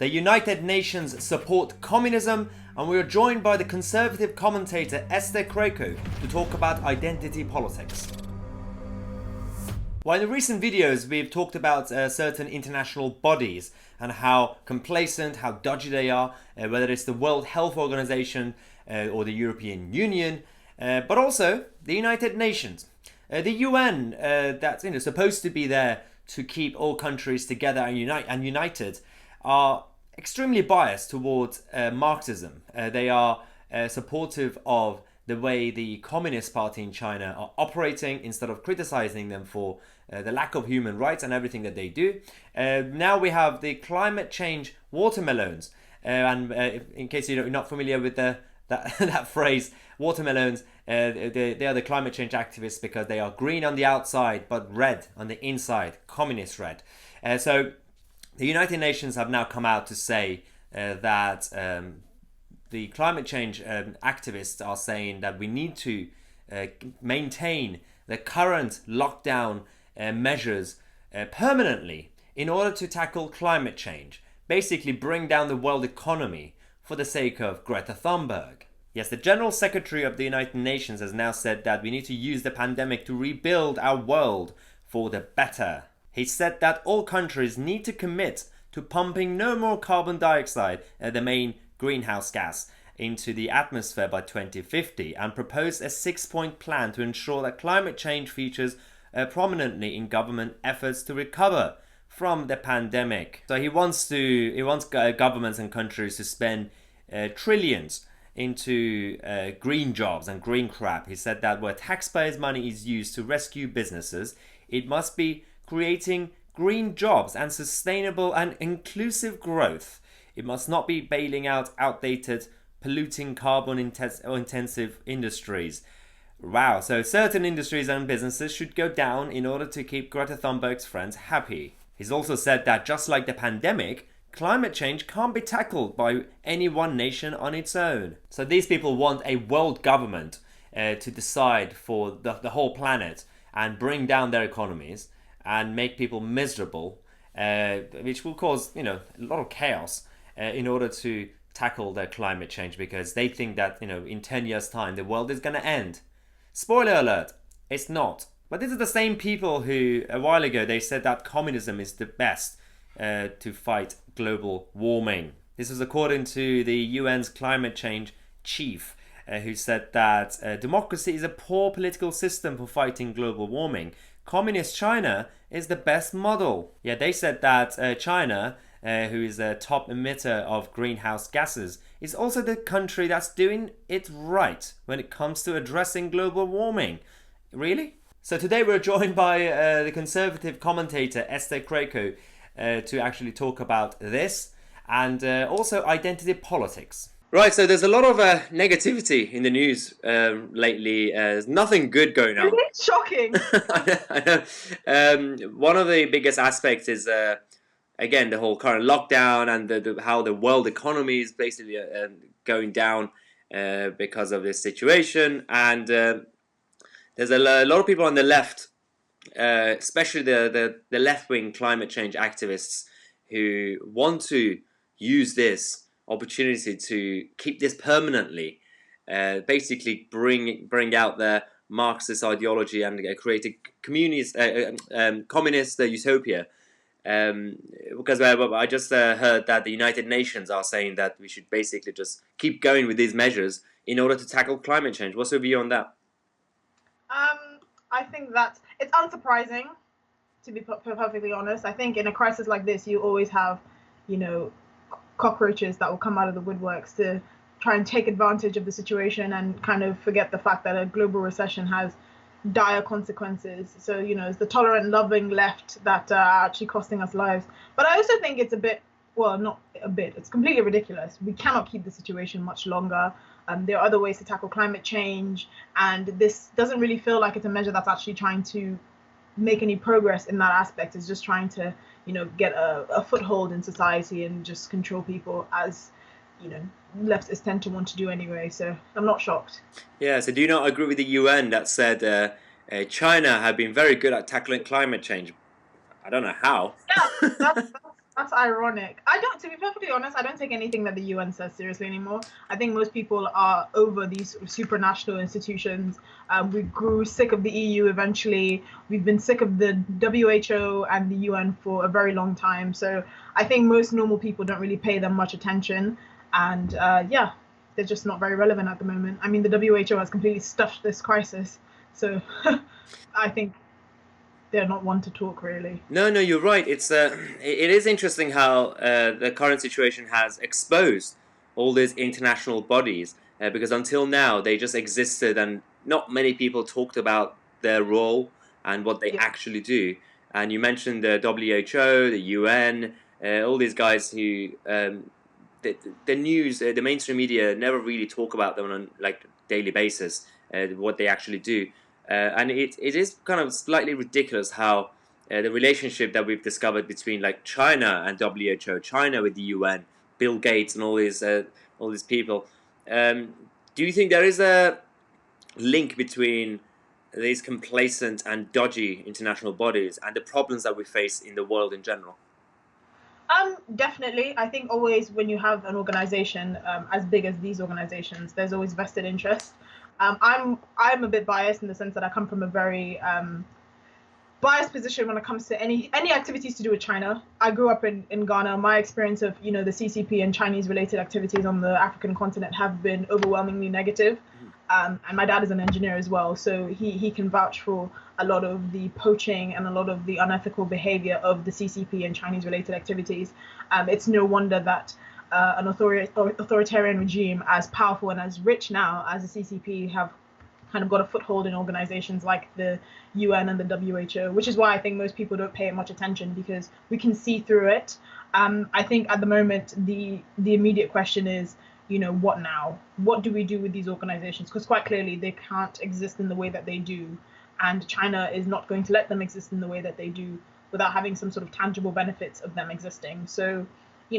The United Nations support communism, and we are joined by the conservative commentator Esther Kreko to talk about identity politics. Well, in the recent videos, we've talked about certain international bodies and how complacent, how dodgy they are, whether it's the World Health Organization or the European Union, but also the United Nations. The UN, that's supposed to be there to keep all countries together and united, are extremely biased towards Marxism. They are supportive of the way the Communist Party in China are operating instead of criticizing them for the lack of human rights and everything that they do. Now we have the climate change watermelons. And in case you're not familiar with that phrase, watermelons, they are the climate change activists because they are green on the outside but red on the inside, communist red. So the United Nations have now come out to say that the climate change activists are saying that we need to maintain the current lockdown measures permanently in order to tackle climate change. Basically bring down the world economy for the sake of Greta Thunberg. Yes, the General Secretary of the United Nations has now said that we need to use the pandemic to rebuild our world for the better. He said that all countries need to commit to pumping no more carbon dioxide, the main greenhouse gas, into the atmosphere by 2050, and proposed a 6-point plan to ensure that climate change features prominently in government efforts to recover from the pandemic. So he wants governments and countries to spend trillions into green jobs and green crap. He said that where taxpayers' money is used to rescue businesses, it must be creating green jobs and sustainable and inclusive growth. It must not be bailing out outdated, polluting, carbon-intensive industries. Wow, so certain industries and businesses should go down in order to keep Greta Thunberg's friends happy. He's also said that just like the pandemic, climate change can't be tackled by any one nation on its own. So these people want a world government to decide for the whole planet and bring down their economies and make people miserable, which will cause a lot of chaos in order to tackle their climate change, because they think that in 10 years time the world is going to end. Spoiler alert, it's not. But these are the same people who a while ago they said that communism is the best to fight global warming. This was according to the UN's climate change chief, who said that democracy is a poor political system for fighting global warming. Communist China is the best model. Yeah, they said that China, who is a top emitter of greenhouse gases, is also the country that's doing it right when it comes to addressing global warming. Really? So today we're joined by the conservative commentator Esther Kreko to actually talk about this and also identity politics. Right, so there's a lot of negativity in the news lately. There's nothing good going on. Really? Shocking. I know. One of the biggest aspects is, again, the whole current lockdown and how the world economy is basically going down because of this situation. And there's a lot of people on the left, especially the left-wing climate change activists, who want to use this opportunity to keep this permanently, basically bring out their Marxist ideology and create a communist utopia. Because I just heard that the United Nations are saying that we should basically just keep going with these measures in order to tackle climate change. What's your view on that? I think that it's unsurprising, to be perfectly honest. I think in a crisis like this, you always have, cockroaches that will come out of the woodworks to try and take advantage of the situation and kind of forget the fact that a global recession has dire consequences. So, it's the tolerant, loving left that are actually costing us lives. But I also think it's it's completely ridiculous. We cannot keep the situation much longer. There are other ways to tackle climate change, and this doesn't really feel like it's a measure that's actually trying to make any progress in that aspect. It's just trying to, get a foothold in society and just control people, as leftists tend to want to do anyway. So I'm not shocked. Yeah, so do you not agree with the UN that said China had been very good at tackling climate change? I don't know how. Yeah, That's ironic. To be perfectly honest, I don't take anything that the UN says seriously anymore. I think most people are over these supranational institutions. We grew sick of the EU eventually. We've been sick of the WHO and the UN for a very long time. So I think most normal people don't really pay them much attention. And yeah, they're just not very relevant at the moment. I mean, the WHO has completely stuffed this crisis. So I think they're not one to talk really. No, no, you're right. It is interesting how the current situation has exposed all these international bodies because until now they just existed and not many people talked about their role and what they Yeah. actually do. And you mentioned the WHO, the UN, all these guys who the news, the mainstream media never really talk about them on like daily basis, what they actually do. And it is kind of slightly ridiculous how the relationship that we've discovered between like China and WHO, China with the UN, Bill Gates, and all these people. Um, do you think there is a link between these complacent and dodgy international bodies and the problems that we face in the world in general? Definitely. I think always when you have an organization as big as these organizations, there's always vested interest. I'm a bit biased in the sense that I come from a very biased position when it comes to any activities to do with China. I grew up in Ghana. My experience of the CCP and Chinese related activities on the African continent have been overwhelmingly negative. And my dad is an engineer as well, so he can vouch for a lot of the poaching and a lot of the unethical behavior of the CCP and Chinese related activities. It's no wonder that an authoritarian regime as powerful and as rich now as the CCP have kind of got a foothold in organizations like the UN and the WHO, which is why I think most people don't pay it much attention because we can see through it. I think at the moment the immediate question is, what now? What do we do with these organizations? Because quite clearly they can't exist in the way that they do, and China is not going to let them exist in the way that they do without having some sort of tangible benefits of them existing. So,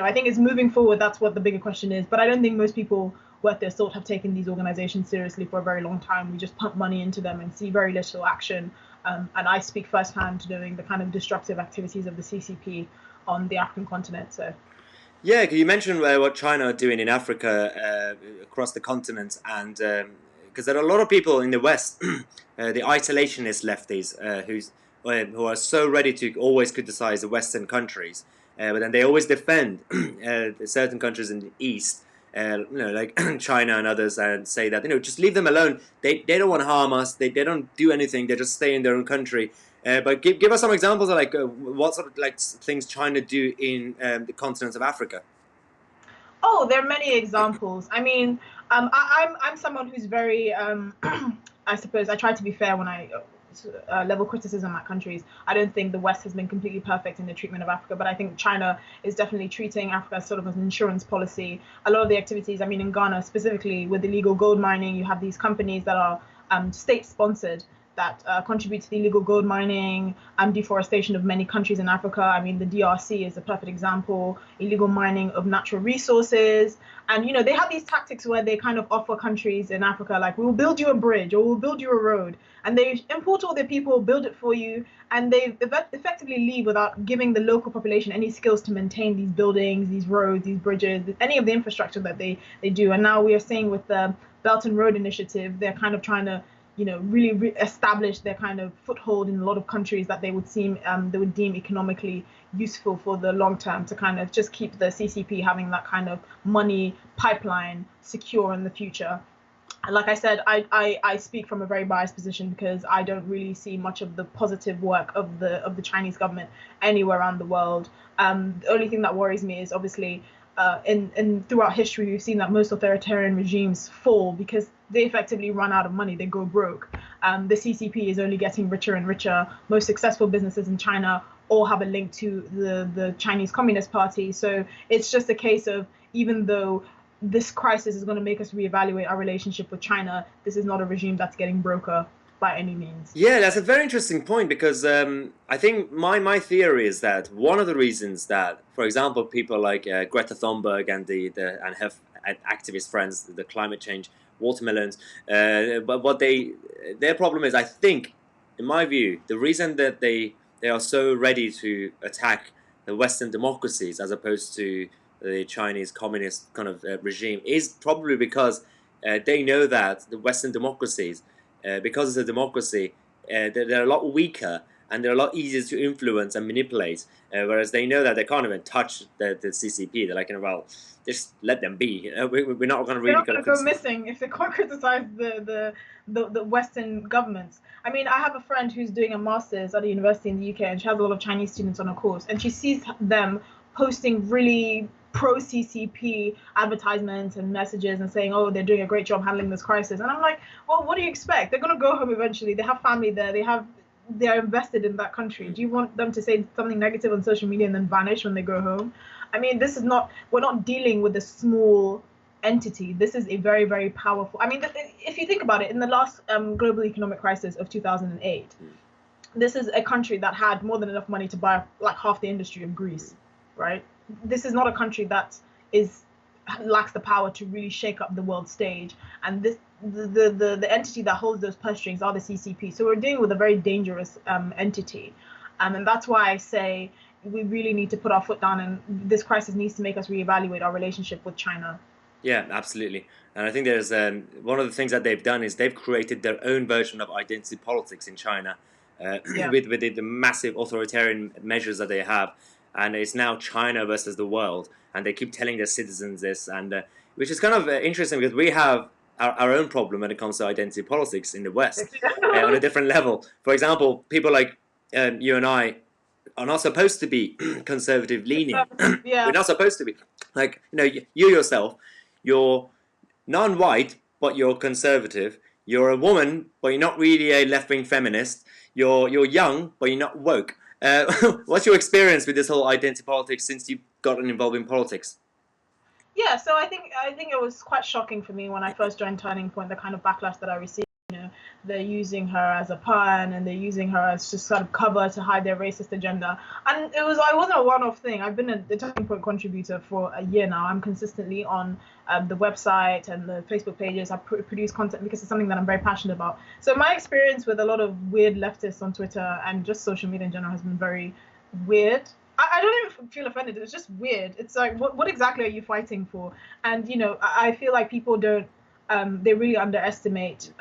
I think it's moving forward. That's what the bigger question is. But I don't think most people worth their salt have taken these organizations seriously for a very long time. We just pump money into them and see very little action. And I speak firsthand knowing the kind of destructive activities of the CCP on the African continent. So Yeah, you mentioned what China are doing in Africa, across the continent, and because there are a lot of people in the West, the isolationist lefties, who are so ready to always criticize the Western countries, but then they always defend certain countries in the East, like China and others, and say that just leave them alone. They don't want to harm us. They don't do anything. They just stay in their own country. But give us some examples of like what sort of like things China do in the continent of Africa. oh, there are many examples. I mean, I'm someone who's very I suppose I try to be fair when I level criticism at countries. I don't think the West has been completely perfect in the treatment of Africa, but I think China is definitely treating Africa as sort of an insurance policy. A lot of the activities, I mean, in Ghana specifically with illegal gold mining, you have these companies that are state sponsored that contribute to the illegal gold mining and deforestation of many countries in Africa. I mean, the DRC is a perfect example, illegal mining of natural resources. And, they have these tactics where they kind of offer countries in Africa, like, we'll build you a bridge or we'll build you a road. And they import all their people, build it for you, and they effectively leave without giving the local population any skills to maintain these buildings, these roads, these bridges, any of the infrastructure that they do. And now we are seeing with the Belt and Road Initiative, they're kind of trying to really establish their kind of foothold in a lot of countries that they would deem economically useful for the long term to kind of just keep the CCP having that kind of money pipeline secure in the future. And like I said, I speak from a very biased position because I don't really see much of the positive work of the Chinese government anywhere around the world. The only thing that worries me is obviously in throughout history we've seen that most authoritarian regimes fall because they effectively run out of money, they go broke. The CCP is only getting richer and richer. Most successful businesses in China all have a link to the Chinese Communist Party. So it's just a case of, even though this crisis is going to make us reevaluate our relationship with China, this is not a regime that's getting broker by any means. Yeah, that's a very interesting point because I think my theory is that one of the reasons that, for example, people like Greta Thunberg and the and her activist friends, the climate change watermelons, but their problem is, I think, in my view, the reason that they are so ready to attack the Western democracies as opposed to the Chinese communist kind of regime is probably because they know that the Western democracies, because it's a democracy, they're a lot weaker and they're a lot easier to influence and manipulate. Whereas they know that they can't even touch the CCP. They're like, well, just let them be. We're not going to They're really not going to go missing if they can't criticize the Western governments. I mean, I have a friend who's doing a master's at a university in the UK, and she has a lot of Chinese students on her course, and she sees them posting really pro CCP advertisements and messages and saying, oh, they're doing a great job handling this crisis. And I'm like, well, what do you expect? They're going to go home eventually. They have family there. They're invested in that country. Do you want them to say something negative on social media and then vanish when they go home? I mean, we're not dealing with a small entity. This is a very, very powerful. I mean, if you think about it, in the last global economic crisis of 2008, this is a country that had more than enough money to buy like half the industry of Greece, right? This is not a country that lacks the power to really shake up the world stage. And the entity that holds those purse strings are the CCP. So we're dealing with a very dangerous entity. And that's why I say we really need to put our foot down, and this crisis needs to make us reevaluate our relationship with China. Yeah, absolutely. And I think there's one of the things that they've done is they've created their own version of identity politics in China, with the massive authoritarian measures that they have, and it's now China versus the world, and they keep telling their citizens this, and which is kind of interesting because we have our own problem when it comes to identity politics in the West on a different level. For example, people like you and I are not supposed to be conservative leaning. Yeah. We're not supposed to be. Like, you yourself, you're non-white, but you're conservative. You're a woman, but you're not really a left-wing feminist. You're young, but you're not woke. What's your experience with this whole identity politics since you gotten involved in politics? Yeah, so I think it was quite shocking for me when I first joined Turning Point, the kind of backlash that I received. They're using her as a pawn, and they're using her as just sort of cover to hide their racist agenda. And I wasn't a one-off thing. I've been a Turning Point contributor for a year now. I'm consistently on the website and the Facebook pages. I produce content because it's something that I'm very passionate about. So my experience with a lot of weird leftists on Twitter and just social media in general has been very weird. I don't even feel offended. It's just weird. It's like, what exactly are you fighting for? And I feel like people don't. They really underestimate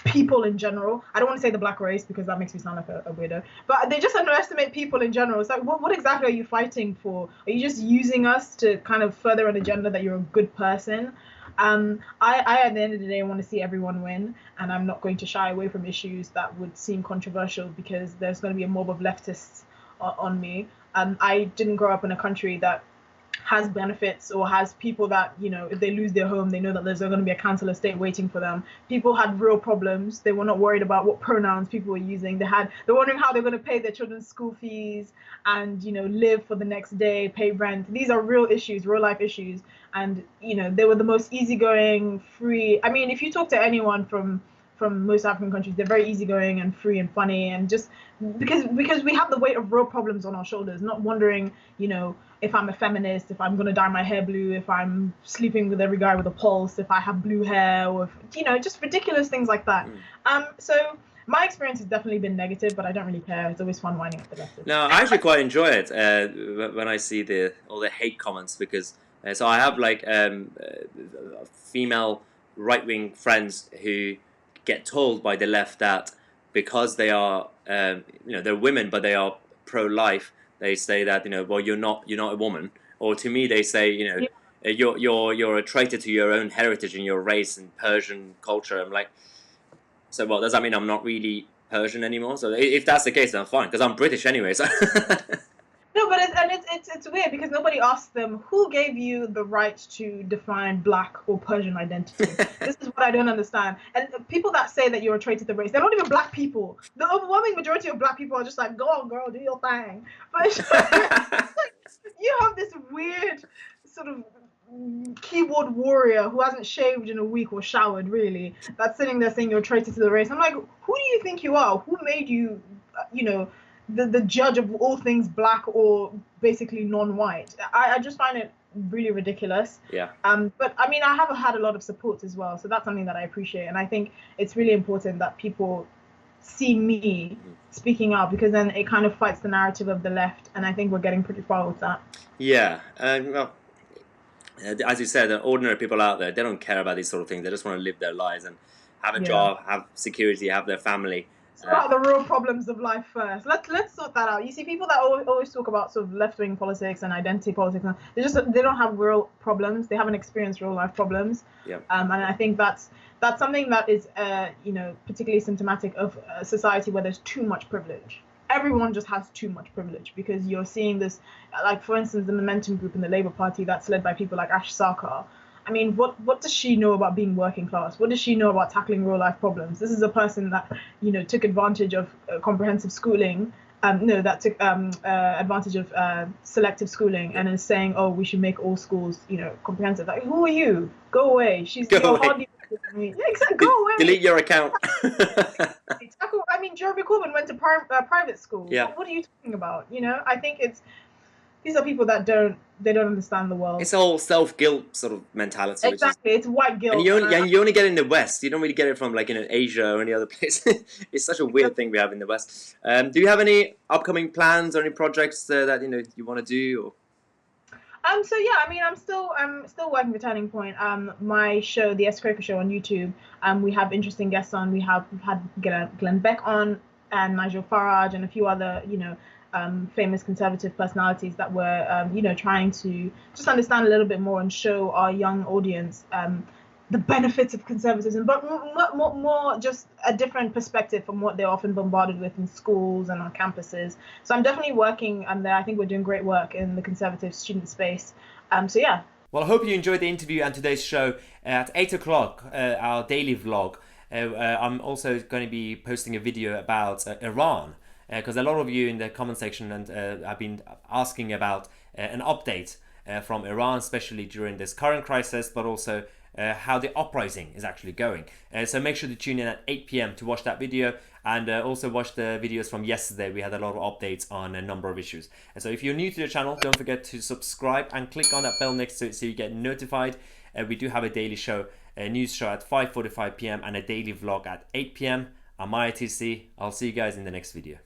people in general. I don't want to say the black race because that makes me sound like a weirdo, but they just underestimate people in general. It's like, what exactly are you fighting for? Are you just using us to kind of further an agenda that you're a good person? I at the end of the day want to see everyone win, and I'm not going to shy away from issues that would seem controversial because there's going to be a mob of leftists on me. I didn't grow up in a country that has benefits or has people that, if they lose their home, they know that there's going to be a council estate waiting for them. People had real problems. They were not worried about what pronouns people were using. They're wondering how they're going to pay their children's school fees and, live for the next day, pay rent. These are real issues, real life issues. And, they were the most easygoing, free. I mean, if you talk to anyone from most African countries, they're very easygoing and free and funny, and just because we have the weight of real problems on our shoulders, not wondering, if I'm a feminist, if I'm going to dye my hair blue, if I'm sleeping with every guy with a pulse, if I have blue hair, or just ridiculous things like that. So my experience has definitely been negative, but I don't really care. It's always fun whining at the leftists. No, I actually quite enjoy it when I see all the hate comments because so I have like female right-wing friends who get told by the left that because they are they're women but they are pro-life, they say that well, you're not a woman, or to me they say you're a traitor to your own heritage and your race and Persian culture. I'm like, so what does that mean? I'm not really Persian anymore? So if that's the case, then I'm fine because I'm British anyway. So No, but it's weird because nobody asked them who gave you the right to define black or Persian identity. This is what I don't understand. And people that say that you're a traitor to the race, they're not even black people. The overwhelming majority of black people are just like, go on, girl, do your thing. But you have this weird sort of keyboard warrior who hasn't shaved in a week or showered really, that's sitting there saying you're a traitor to the race. I'm like, who do you think you are? Who made you, the judge of all things black or basically non-white? I just find it really ridiculous. Yeah. But I mean, I have had a lot of support as well, so that's something that I appreciate, and I think it's really important that people see me speaking up, because then it kind of fights the narrative of the left, and I think we're getting pretty far with that. Yeah, well, as you said, the ordinary people out there, they don't care about these sort of things. They just want to live their lives and have a Yeah. job, have security, have their family. Sort out the real problems of life first. Let's sort that out. You see, people that always talk about sort of left-wing politics and identity politics, they don't have real problems. They haven't experienced real life problems. Yeah. And I think that's something that is particularly symptomatic of a society where there's too much privilege. Everyone just has too much privilege, because you're seeing this, like for instance, the Momentum Group in the Labour Party that's led by people like Ash Sarkar. I mean, what does she know about being working class? What does she know about tackling real life problems? This is a person that, took advantage of comprehensive schooling. That took advantage of selective schooling, and is saying, oh, we should make all schools, comprehensive. Like, who are you? Go away. Go away. Hardly. Yeah, exactly. Go away. Delete your account. I mean, Jeremy Corbyn went to private school. Yeah. What are you talking about? I think these are people that don't understand the world. It's a whole self-guilt sort of mentality. Exactly, it's white guilt. And you only get it in the West. You don't really get it from like Asia or any other place. It's such a weird thing we have in the West. Do you have any upcoming plans or any projects that you want to do? Or? So yeah, I mean, I'm still working for Turning Point. My show, the S. Croker Show on YouTube. We have interesting guests on. We've had Glenn Beck on, and Nigel Farage, and a few other famous conservative personalities that were trying to just understand a little bit more and show our young audience the benefits of conservatism, but more just a different perspective from what they're often bombarded with in schools and on campuses. So I'm definitely working there. I think we're doing great work in the conservative student space. So yeah. Well, I hope you enjoyed the interview and today's show. At 8 o'clock, our daily vlog, I'm also going to be posting a video about Iran, because a lot of you in the comment section have been asking about an update from Iran, especially during this current crisis, but also how the uprising is actually going. So make sure to tune in at 8 p.m. to watch that video, and also watch the videos from yesterday. We had a lot of updates on a number of issues. And so if you're new to the channel, don't forget to subscribe and click on that bell next to it so you get notified. We do have a daily show, a news show at 5:45 p.m. and a daily vlog at 8 p.m. I'm ITC. I'll see you guys in the next video.